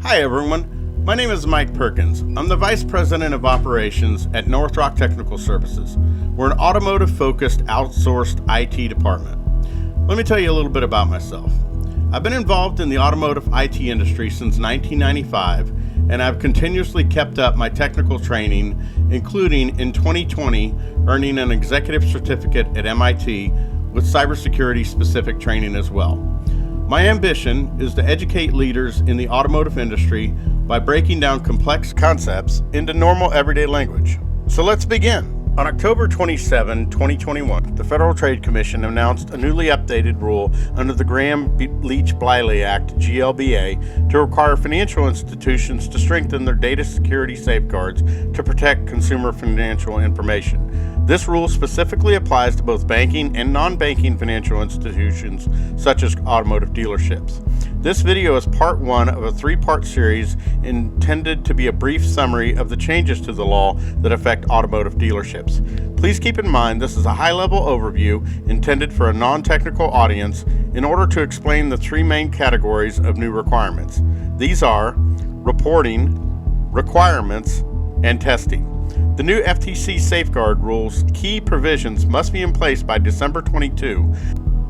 Hi everyone, my name is Mike Perkins. I'm the Vice President of Operations at North Rock Technical Services. We're an automotive-focused outsourced IT department. Let me tell you a little bit about myself. I've been involved in the automotive IT industry since 1995, and I've continuously kept up my technical training, including in 2020 earning an executive certificate at MIT with cybersecurity specific training as well. My ambition is to educate leaders in the automotive industry by breaking down complex concepts into normal everyday language. So let's begin. On October 27, 2021, the Federal Trade Commission announced a newly updated rule under the Graham-Leach-Bliley Act, GLBA, to require financial institutions to strengthen their data security safeguards to protect consumer financial information. This rule specifically applies to both banking and non-banking financial institutions, such as automotive dealerships. This video is part one of a three-part series intended to be a brief summary of the changes to the law that affect automotive dealerships. Please keep in mind this is a high-level overview intended for a non-technical audience in order to explain the three main categories of new requirements. These are reporting, requirements, and testing. The new FTC Safeguards Rule's key provisions must be in place by December 22.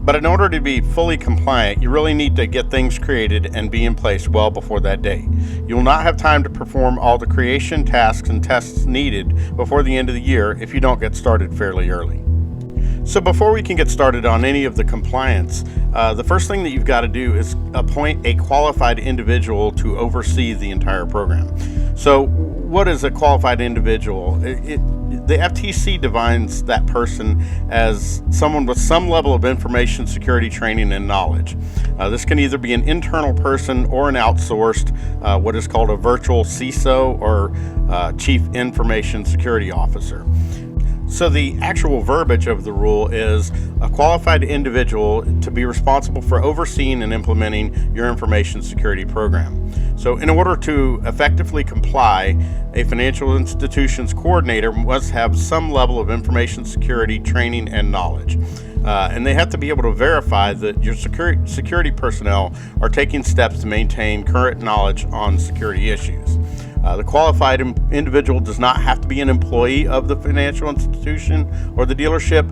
But in order to be fully compliant, you really need to get things created and be in place well before that date. You will not have time to perform all the creation tasks and tests needed before the end of the year if you don't get started fairly early. So before we can get started on any of the compliance, the first thing that you've got to do is appoint a qualified individual to oversee the entire program. So what is a qualified individual? The FTC defines that person as someone with some level of information security training and knowledge. This can either be an internal person or an outsourced, what is called a virtual CISO or Chief Information Security Officer. So the actual verbiage of the rule is a qualified individual to be responsible for overseeing and implementing your information security program. So in order to effectively comply, a financial institution's coordinator must have some level of information security training and knowledge. And they have to be able to verify that your security personnel are taking steps to maintain current knowledge on security issues. The qualified individual does not have to be an employee of the financial institution or the dealership,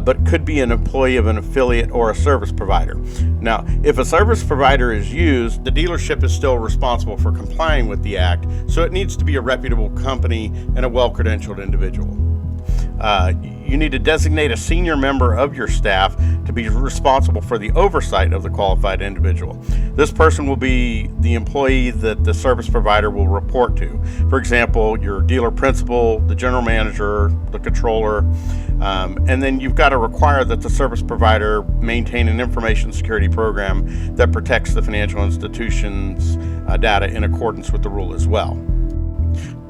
but could be an employee of an affiliate or a service provider. Now, if a service provider is used, the dealership is still responsible for complying with the act, so it needs to be a reputable company and a well-credentialed individual. You need to designate a senior member of your staff to be responsible for the oversight of the qualified individual. This person will be the employee that the service provider will report to. For example, your dealer principal, the general manager, the controller, and then you've got to require that the service provider maintain an information security program that protects the financial institution's data in accordance with the rule as well.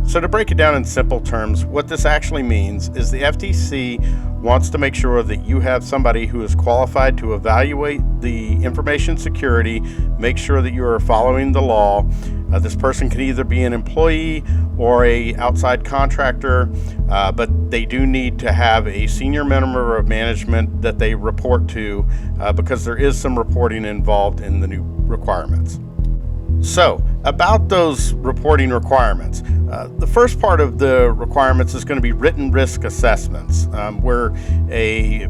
So to break it down in simple terms, what this actually means is the FTC wants to make sure that you have somebody who is qualified to evaluate the information security, make sure that you are following the law. This person can either be an employee or a outside contractor, but they do need to have a senior member of management that they report to because there is some reporting involved in the new requirements. So, about those reporting requirements, the first part of the requirements is going to be written risk assessments, where a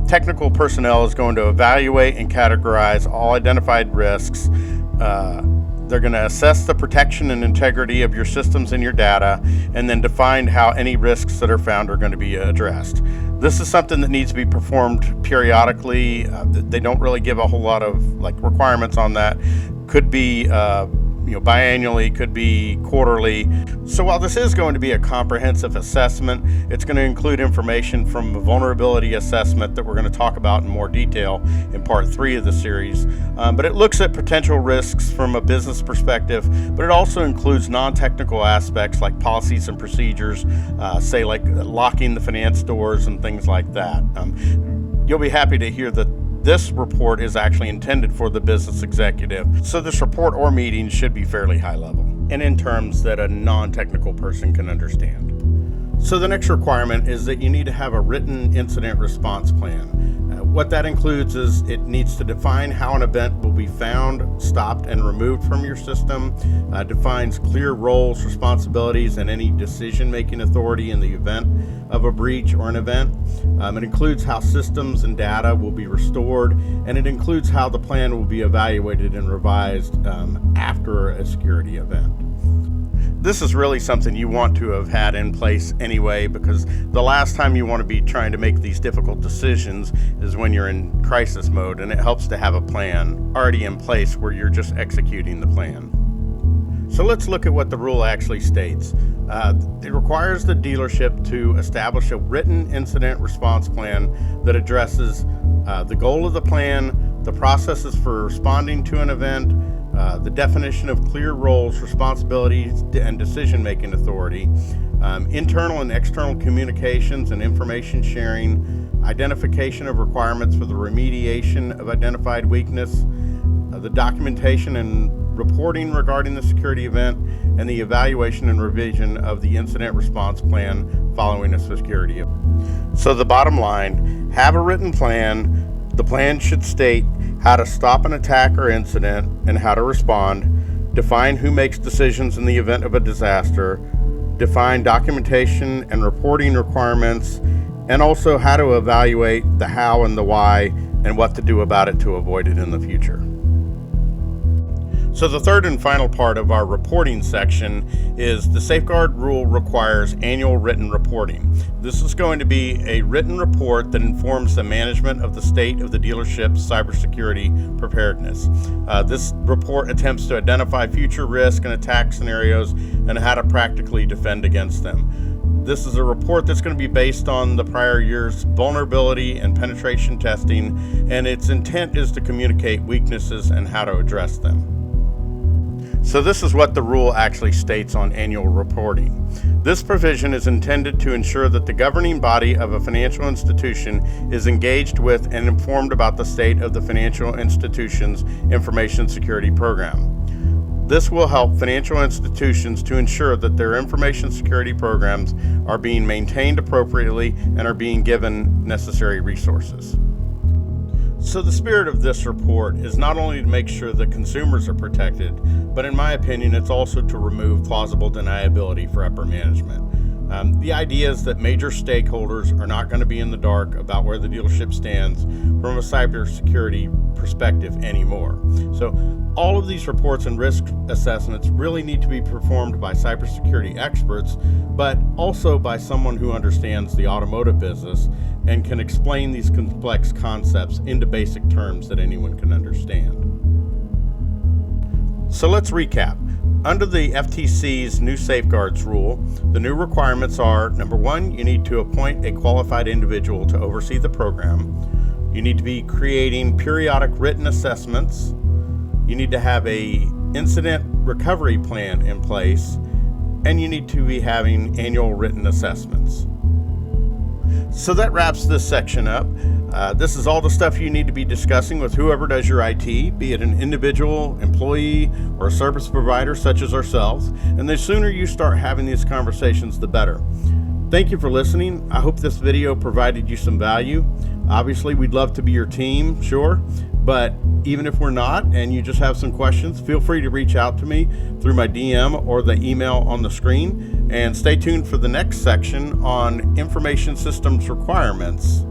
technical personnel is going to evaluate and categorize all identified risks. They're going to assess the protection and integrity of your systems and your data, and then define how any risks that are found are going to be addressed. This is something that needs to be performed periodically. They don't really give a whole lot of requirements on that. Could be biannually, could be quarterly. So while this is going to be a comprehensive assessment, it's going to include information from a vulnerability assessment that we're going to talk about in more detail in part 3 of the series. But it looks at potential risks from a business perspective, but it also includes non-technical aspects like policies and procedures, say like locking the finance doors and things like that. You'll be happy to hear that this report is actually intended for the business executive, so this report or meeting should be fairly high level and in terms that a non-technical person can understand. So the next requirement is that you need to have a written incident response plan. what that includes is it needs to define how an event will be found, stopped, and removed from your system, defines clear roles, responsibilities, and any decision-making authority in the event of a breach or an event. It includes how systems and data will be restored, and it includes how the plan will be evaluated and revised after a security event. This is really something you want to have had in place anyway, because the last time you want to be trying to make these difficult decisions is when you're in crisis mode, and it helps to have a plan already in place where you're just executing the plan. So let's look at what the rule actually states. It requires the dealership to establish a written incident response plan that addresses the goal of the plan, the processes for responding to an event, the definition of clear roles, responsibilities, and decision-making authority, internal and external communications and information sharing, identification of requirements for the remediation of identified weakness, the documentation and reporting regarding the security event, and the evaluation and revision of the incident response plan following a security event. So the bottom line, have a written plan. The plan should state how to stop an attack or incident and how to respond, define who makes decisions in the event of a disaster, define documentation and reporting requirements, and also how to evaluate the how and the why and what to do about it to avoid it in the future. So the third and final part of our reporting section is the Safeguard Rule requires annual written reporting. This is going to be a written report that informs the management of the state of the dealership's cybersecurity preparedness. This report attempts to identify future risk and attack scenarios and how to practically defend against them. This is a report that's going to be based on the prior year's vulnerability and penetration testing, and its intent is to communicate weaknesses and how to address them. So this is what the rule actually states on annual reporting. This provision is intended to ensure that the governing body of a financial institution is engaged with and informed about the state of the financial institution's information security program. This will help financial institutions to ensure that their information security programs are being maintained appropriately and are being given necessary resources. So the spirit of this report is not only to make sure that consumers are protected, but in my opinion, it's also to remove plausible deniability for upper management. The idea is that major stakeholders are not going to be in the dark about where the dealership stands from a cybersecurity perspective anymore. So all of these reports and risk assessments really need to be performed by cybersecurity experts, but also by someone who understands the automotive business and can explain these complex concepts into basic terms that anyone can understand. So let's recap. Under the FTC's new Safeguards Rule, the new requirements are, number one, you need to appoint a qualified individual to oversee the program. You need to be creating periodic written assessments. You need to have an incident recovery plan in place, and you need to be having annual written assessments. So that wraps this section up. This is all the stuff you need to be discussing with whoever does your IT, be it an individual, employee, or a service provider such as ourselves. And the sooner you start having these conversations, the better. Thank you for listening. I hope this video provided you some value. Obviously, we'd love to be your team, sure. But even if we're not and you just have some questions, feel free to reach out to me through my DM or the email on the screen. And stay tuned for the next section on information systems requirements.